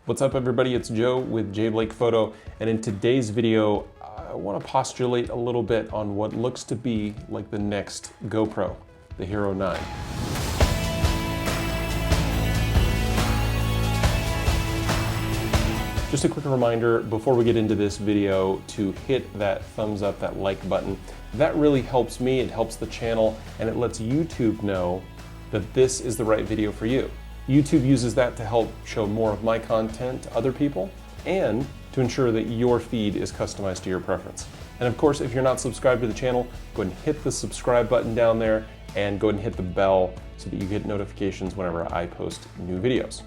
What's up everybody, it's Joe with J Blake Photo, and in today's video I want to postulate a little bit on what looks to be like the next GoPro, the Hero 9. Just a quick reminder before we get into this video to hit that thumbs up, that like button. That really helps me, it helps the channel, and it lets YouTube know that this is the right video for you. YouTube uses that to help show more of my content to other people and to ensure that your feed is customized to your preference. And of course, if you're not subscribed to the channel, go ahead and hit the subscribe button down there and go ahead and hit the bell so that you get notifications whenever I post new videos.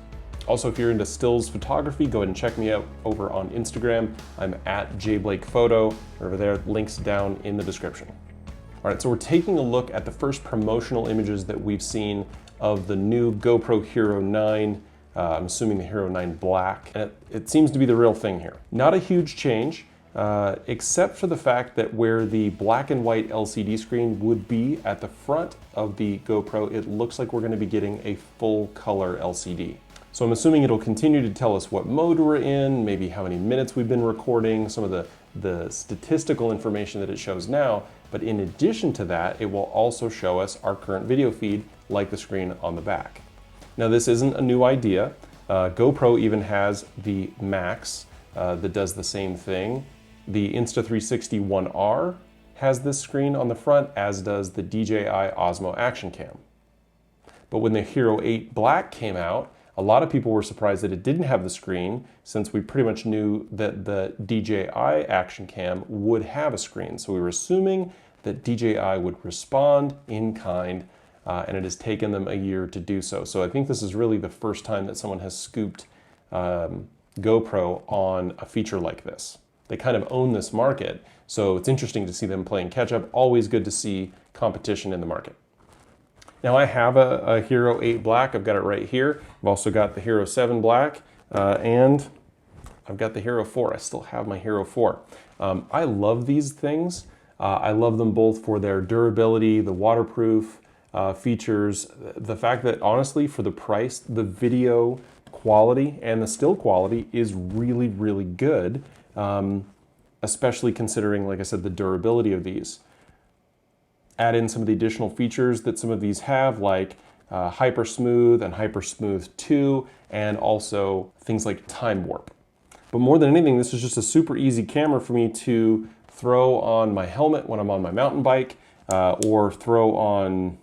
Also, if you're into stills photography, go ahead and check me out over on Instagram. I'm at jblakephoto. Over there, links down in the description. All right, so we're taking a look at the first promotional images that we've seen of the new GoPro Hero 9, I'm assuming the Hero 9 Black, and it seems to be the real thing here. Not a huge change, except for the fact that where the black and white LCD screen would be at the front of the GoPro, it looks like we're going to be getting a full color LCD. So I'm assuming it'll continue to tell us what mode we're in, maybe how many minutes we've been recording, some of the statistical information that it shows now, but in addition to that, it will also show us our current video feed like the screen on the back. Now this isn't a new idea. GoPro even has the Max that does the same thing. The Insta360 1R has this screen on the front, as does the DJI Osmo Action Cam. But when the Hero 8 Black came out, a lot of people were surprised that it didn't have the screen, since we pretty much knew that the DJI Action Cam would have a screen. So we were assuming that DJI would respond in kind, and it has taken them a year to do so. So I think this is really the first time that someone has scooped GoPro on a feature like this. They kind of own this market, so it's interesting to see them playing catch up. Always good to see competition in the market. Now I have a Hero 8 Black, I've got it right here. I've also got the Hero 7 Black, and I've got the Hero 4. I still have my Hero 4. I love these things. I love them both for their durability, the waterproof features, the fact that honestly for the price, the video quality and the still quality is really, really good, especially considering, like I said, the durability of these. Add in some of the additional features that some of these have, like Hyper Smooth and Hyper Smooth 2, and also things like Time Warp. But more than anything, this is just a super easy camera for me to throw on my helmet when I'm on my mountain bike, or throw on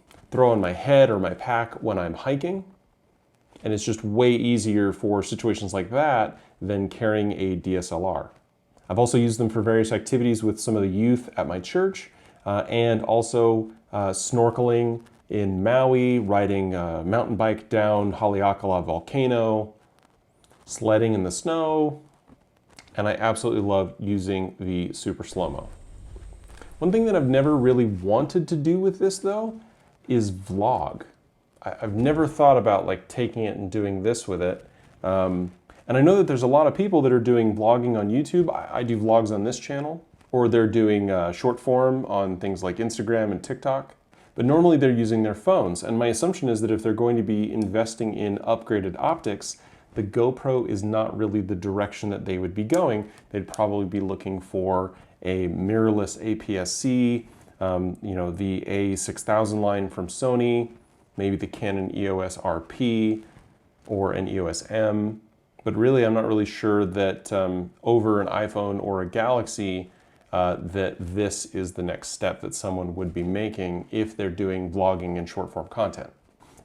my head or my pack when I'm hiking. And it's just way easier for situations like that than carrying a DSLR. I've also used them for various activities with some of the youth at my church, and also snorkeling in Maui, riding a mountain bike down Haleakala Volcano, sledding in the snow, and I absolutely love using the super slow-mo. One thing that I've never really wanted to do with this though is vlog. I've never thought about like taking it and doing this with it. And I know that there's a lot of people that are doing vlogging on YouTube. I do vlogs on this channel, or they're doing short form on things like Instagram and TikTok. But normally they're using their phones. And my assumption is that if they're going to be investing in upgraded optics, the GoPro is not really the direction that they would be going. They'd probably be looking for a mirrorless APS-C, the A6000 line from Sony, maybe the Canon EOS RP or an EOS M. But really, I'm not really sure that over an iPhone or a Galaxy, that this is the next step that someone would be making if they're doing vlogging and short form content.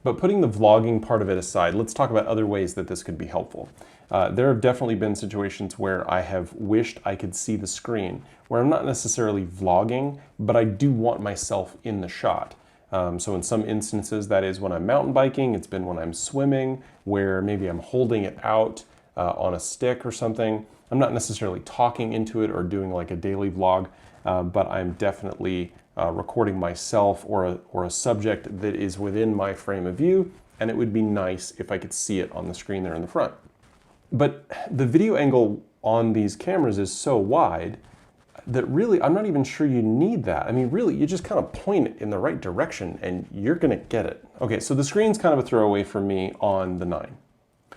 But putting the vlogging part of it aside, let's talk about other ways that this could be helpful. There have definitely been situations where I have wished I could see the screen, where I'm not necessarily vlogging, but I do want myself in the shot. So in some instances, that is when I'm mountain biking, it's been when I'm swimming, where maybe I'm holding it out on a stick or something. I'm not necessarily talking into it or doing like a daily vlog, but I'm definitely recording myself or a subject that is within my frame of view, and it would be nice if I could see it on the screen there in the front. But the video angle on these cameras is so wide that really, I'm not even sure you need that. I mean, really, you just kind of point it in the right direction and you're gonna get it. Okay, so the screen's kind of a throwaway for me on the 9.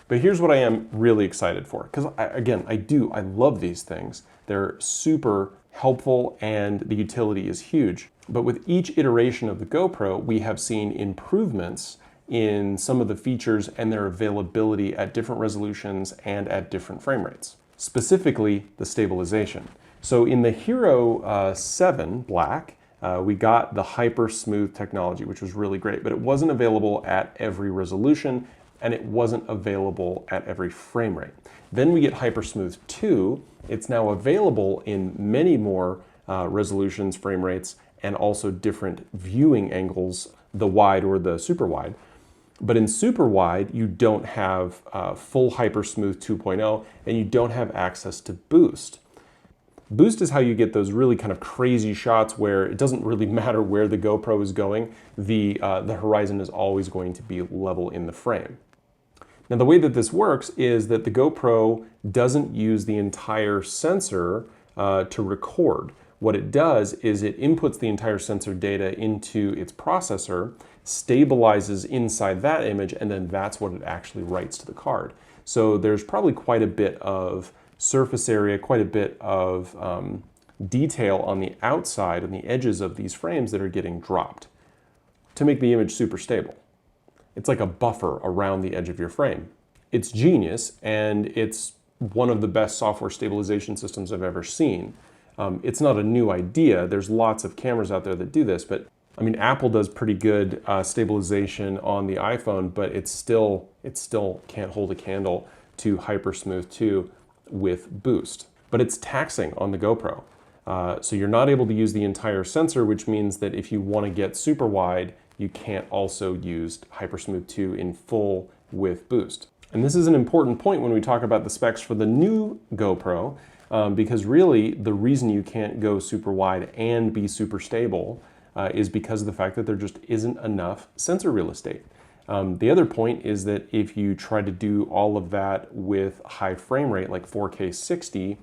But here's what I am really excited for, because I love these things. They're super helpful and the utility is huge. But with each iteration of the GoPro, we have seen improvements in some of the features and their availability at different resolutions and at different frame rates. Specifically, the stabilization. So in the Hero 7 Black, we got the hyper smooth technology, which was really great, but it wasn't available at every resolution and it wasn't available at every frame rate. Then we get hyper smooth 2. It's now available in many more resolutions, frame rates, and also different viewing angles, the wide or the super wide. But in super wide, you don't have full hyper smooth 2.0 and you don't have access to boost. Boost is how you get those really kind of crazy shots where it doesn't really matter where the GoPro is going, the horizon is always going to be level in the frame. Now the way that this works is that the GoPro doesn't use the entire sensor to record. What it does is it inputs the entire sensor data into its processor, stabilizes inside that image, and then that's what it actually writes to the card. So there's probably quite a bit of surface area, quite a bit of detail on the outside and the edges of these frames that are getting dropped to make the image super stable. It's like a buffer around the edge of your frame. It's genius, and it's one of the best software stabilization systems I've ever seen. It's not a new idea. There's lots of cameras out there that do this, but I mean, Apple does pretty good stabilization on the iPhone, but it still can't hold a candle to Hyper Smooth 2 with boost. But it's taxing on the GoPro. So you're not able to use the entire sensor, which means that if you want to get super wide, you can't also use Hyper Smooth 2 in full with boost. And this is an important point when we talk about the specs for the new GoPro, because really the reason you can't go super wide and be super stable is because of the fact that there just isn't enough sensor real estate. The other point is that if you try to do all of that with high frame rate, like 4K 60,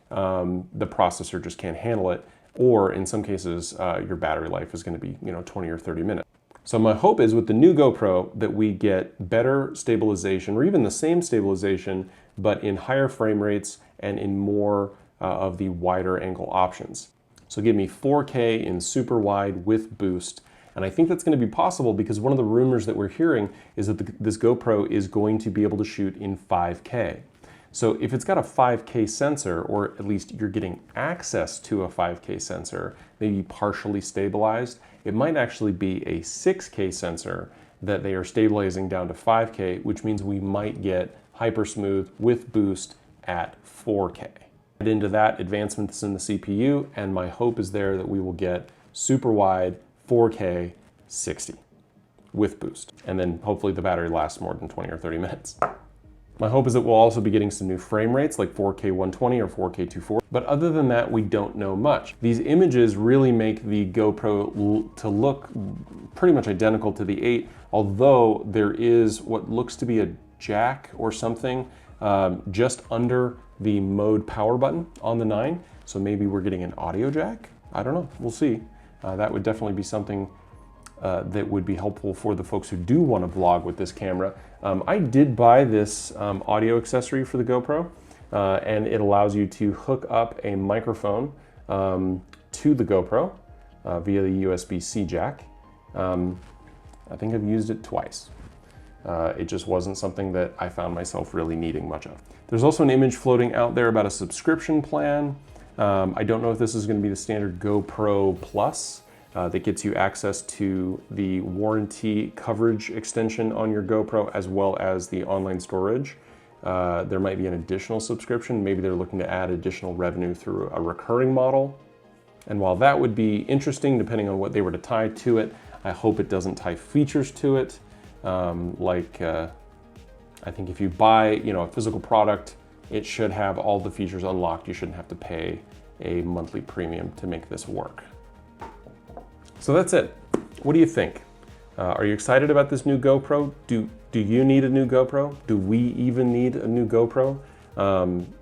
the processor just can't handle it, or in some cases, your battery life is going to be 20 or 30 minutes. So my hope is with the new GoPro that we get better stabilization, or even the same stabilization, but in higher frame rates and in more of the wider angle options. So give me 4K in super wide with boost. And I think that's going to be possible because one of the rumors that we're hearing is that this GoPro is going to be able to shoot in 5K. So if it's got a 5K sensor, or at least you're getting access to a 5K sensor, maybe partially stabilized, it might actually be a 6K sensor that they are stabilizing down to 5K, which means we might get hyper smooth with boost at 4K. Add into that advancements in the CPU, and my hope is there that we will get super wide 4K 60 with boost. And then hopefully the battery lasts more than 20 or 30 minutes. My hope is that we'll also be getting some new frame rates like 4K 120 or 4K 240. But other than that, we don't know much. These images really make the GoPro to look pretty much identical to the 8, although there is what looks to be a jack or something just under the mode power button on the 9. So maybe we're getting an audio jack? I don't know, we'll see. That would definitely be something that would be helpful for the folks who do want to vlog with this camera. I did buy this audio accessory for the GoPro, and it allows you to hook up a microphone to the GoPro via the USB-C jack. I think I've used it twice. It just wasn't something that I found myself really needing much of. There's also an image floating out there about a subscription plan. I don't know if this is going to be the standard GoPro Plus that gets you access to the warranty coverage extension on your GoPro as well as the online storage. There might be an additional subscription. Maybe they're looking to add additional revenue through a recurring model. And while that would be interesting depending on what they were to tie to it, I hope it doesn't tie features to it. I think if you buy a physical product, it should have all the features unlocked. You shouldn't have to pay a monthly premium to make this work. So that's it. What do you think? Are you excited about this new GoPro? Do you need a new GoPro? Do we even need a new GoPro?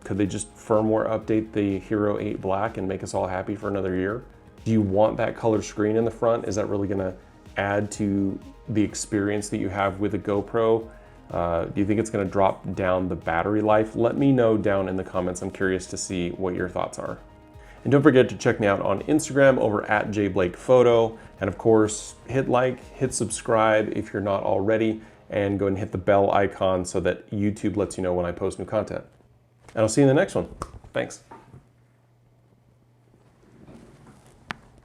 Could they just firmware update the Hero 8 Black and make us all happy for another year? Do you want that color screen in the front? Is that really gonna add to the experience that you have with a GoPro? Do you think it's going to drop down the battery life? Let me know down in the comments. I'm curious to see what your thoughts are. And don't forget to check me out on Instagram over at jblakephoto. And of course, hit like, hit subscribe if you're not already, and go and hit the bell icon so that YouTube lets you know when I post new content. And I'll see you in the next one. Thanks.